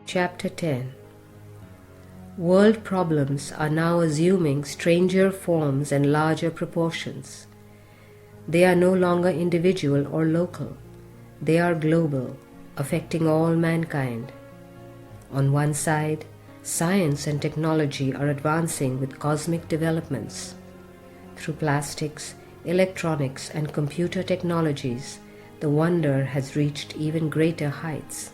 Chapter 10. World problems are now assuming stranger forms and larger proportions. They are no longer individual or local. They are global, affecting all mankind. On one side, science and technology are advancing with cosmic developments. Through plastics, electronics, and computer technologies, the wonder has reached even greater heights.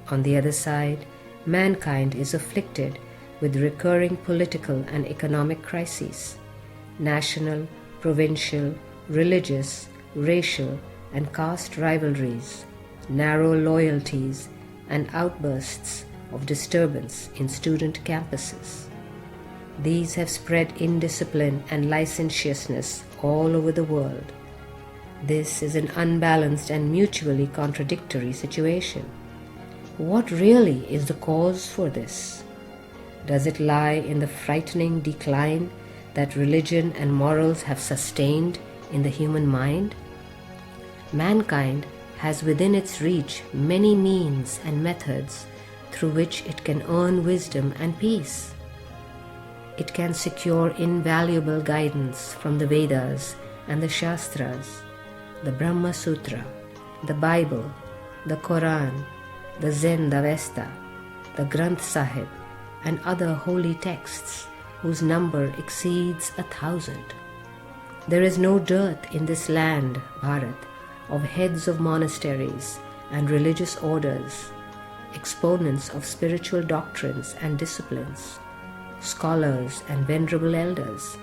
On the other side, mankind is afflicted with recurring political and economic crises. National, provincial, religious, racial, and caste rivalries, narrow loyalties, and outbursts of disturbance in student campuses. These have spread indiscipline and licentiousness all over the world. This is an unbalanced and mutually contradictory situation. What really is the cause for this? Does it lie in the frightening decline that religion and morals have sustained in the human mind? Mankind has within its reach many means and methods through which it can earn wisdom and peace. It can secure invaluable guidance from the Vedas and the Shastras, the Brahma Sutra, the Bible, the Quran, the Zend-Avesta, the Granth Sahib, and other holy texts whose number exceeds 1,000. There is no dearth in this land, Bharat, of heads of monasteries and religious orders, exponents of spiritual doctrines and disciplines, scholars and venerable elders.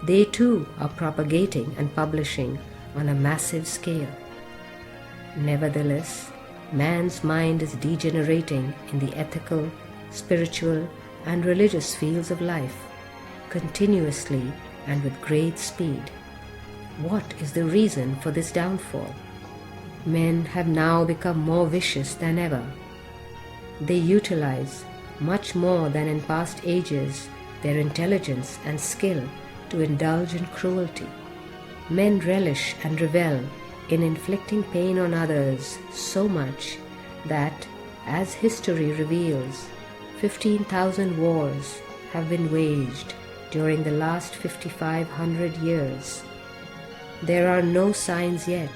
They too are propagating and publishing on a massive scale. Nevertheless, man's mind is degenerating in the ethical, spiritual, and religious fields of life, continuously and with great speed. What is the reason for this downfall? Men have now become more vicious than ever. They utilize, much more than in past ages, their intelligence and skill to indulge in cruelty. Men relish and revel in inflicting pain on others so much that, as history reveals, 15,000 wars have been waged during the last 5,500 years. There are no signs yet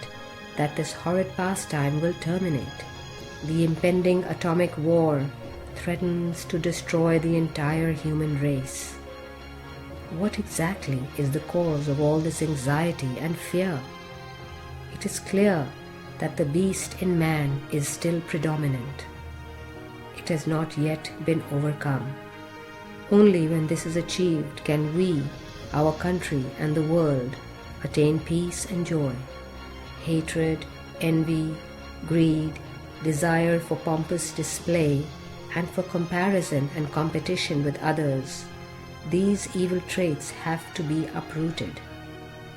that this horrid pastime will terminate. The impending atomic war threatens to destroy the entire human race. What exactly is the cause of all this anxiety and fear? It is clear that the beast in man is still predominant. It has not yet been overcome. Only when this is achieved can we, our country and the world, attain peace and joy. Hatred, envy, greed, desire for pompous display, and for comparison and competition with others, these evil traits have to be uprooted.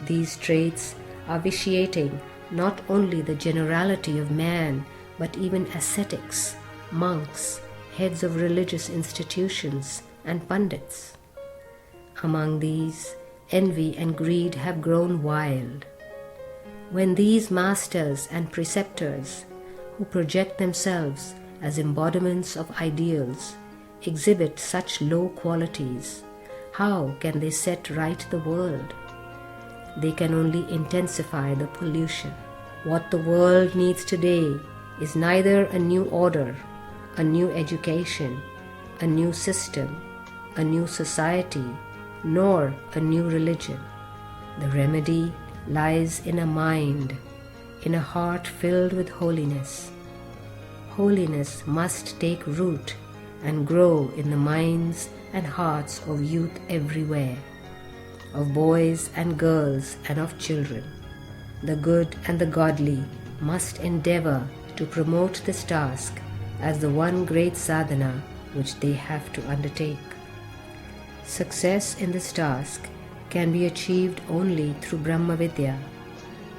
These traits are vitiating not only the generality of man, but even ascetics, monks, heads of religious institutions, and pundits. Among these, envy and greed have grown wild. When these masters and preceptors, who project themselves as embodiments of ideals, exhibit such low qualities, how can they set right the world? They can only intensify the pollution. What the world needs today is neither a new order, a new education, a new system, a new society, nor a new religion. The remedy lies in a mind, in a heart filled with holiness. Holiness must take root and grow in the minds and hearts of youth everywhere, of boys and girls and of children. The good and the godly must endeavor to promote this task as the one great sadhana which they have to undertake. Success in this task can be achieved only through Brahma Vidya,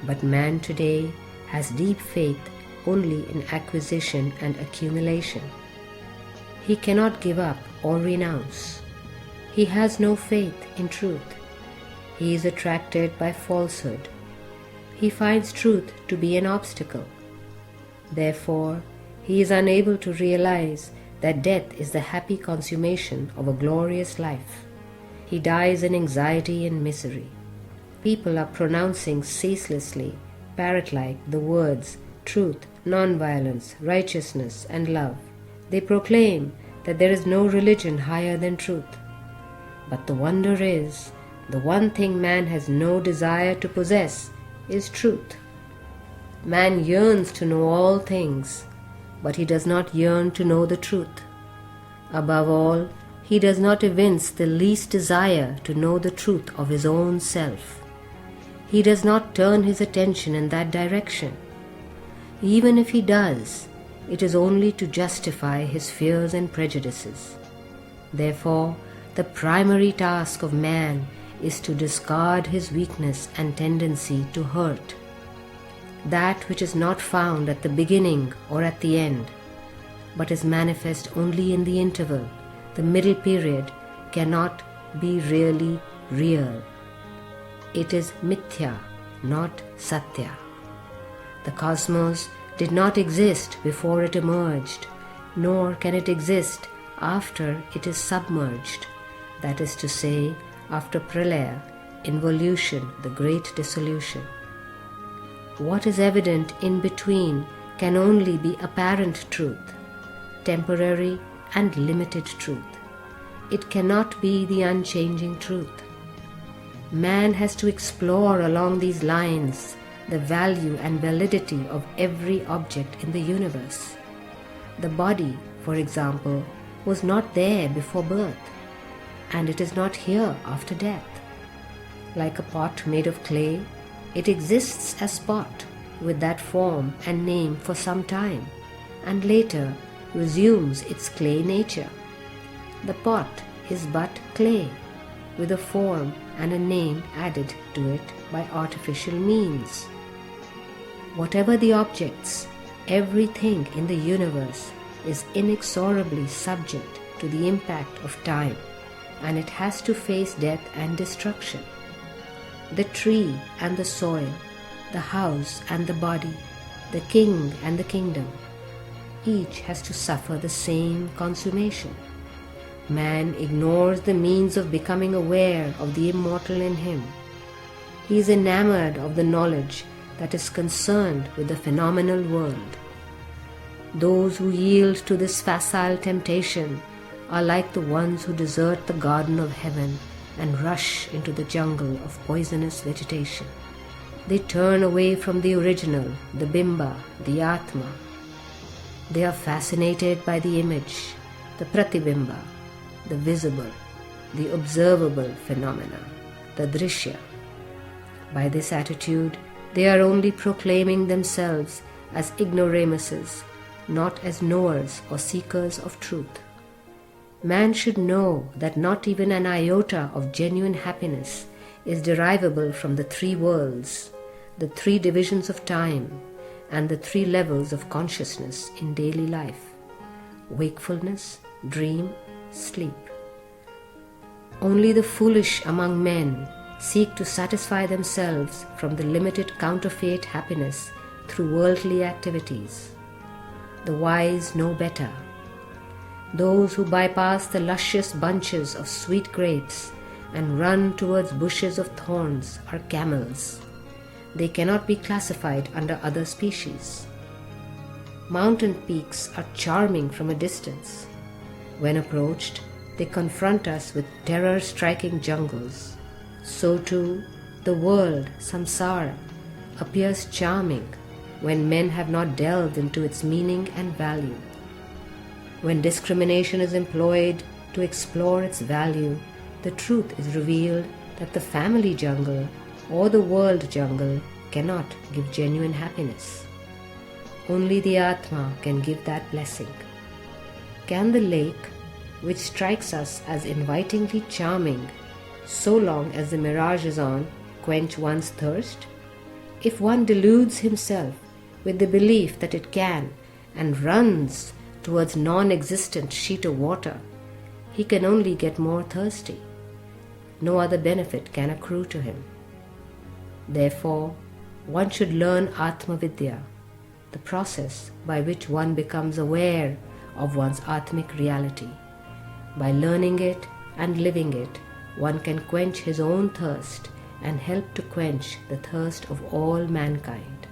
but man today has deep faith only in acquisition and accumulation. He cannot give up or renounce. He has no faith in truth. He is attracted by falsehood. He finds truth to be an obstacle. Therefore, He is unable to realize that death is the happy consummation of a glorious life. He dies in anxiety and misery. People are pronouncing ceaselessly, parrot-like, the words truth, non-violence, righteousness, and love. They proclaim that there is no religion higher than truth. But the wonder is, the one thing man has no desire to possess is truth. Man yearns to know all things, but he does not yearn to know the truth. Above all, he does not evince the least desire to know the truth of his own self. He does not turn his attention in that direction. Even if he does, it is only to justify his fears and prejudices. Therefore, the primary task of man is to discard his weakness and tendency to hurt. That which is not found at the beginning or at the end, but is manifest only in the interval, the middle period, cannot be really real. It is mithya, not satya. The cosmos did not exist before it emerged, nor can it exist after it is submerged, that is to say, after pralaya, involution, the great dissolution. What is evident in between can only be apparent truth, temporary and limited truth. It cannot be the unchanging truth. Man has to explore along these lines the value and validity of every object in the universe. The body, for example, was not there before birth, and it is not here after death. Like a pot made of clay, it exists as pot with that form and name for some time, and later resumes its clay nature. The pot is but clay, with a form and a name added to it by artificial means. Whatever the objects, everything in the universe is inexorably subject to the impact of time, and it has to face death and destruction. The tree and the soil, the house and the body, the king and the kingdom, each has to suffer the same consummation. Man ignores the means of becoming aware of the immortal in him. He is enamored of the knowledge that is concerned with the phenomenal world. Those who yield to this facile temptation are like the ones who desert the garden of heaven and rush into the jungle of poisonous vegetation. They turn away from the original, the bimba, the atma. They are fascinated by the image, the pratibimba, the visible, the observable phenomena, the drishya. By this attitude, they are only proclaiming themselves as ignoramuses, not as knowers or seekers of truth. Man should know that not even an iota of genuine happiness is derivable from the three worlds, the three divisions of time, and the three levels of consciousness in daily life: wakefulness, dream, sleep. Only the foolish among men seek to satisfy themselves from the limited counterfeit happiness through worldly activities. The wise know better. Those who bypass the luscious bunches of sweet grapes and run towards bushes of thorns are camels. They cannot be classified under other species. Mountain peaks are charming from a distance. When approached, they confront us with terror-striking jungles. So too, the world, samsara, appears charming when men have not delved into its meaning and value. When discrimination is employed to explore its value, the truth is revealed that the family jungle or the world jungle cannot give genuine happiness. Only the Atma can give that blessing. Can the lake, which strikes us as invitingly charming, so long as the mirage is on, quench one's thirst? If one deludes himself with the belief that it can and runs towards non-existent sheet of water, he can only get more thirsty. No other benefit can accrue to him. Therefore, one should learn Atma Vidya. the process by which one becomes aware of one's Atmic reality. By learning it and living it, one can quench his own thirst and help to quench the thirst of all mankind.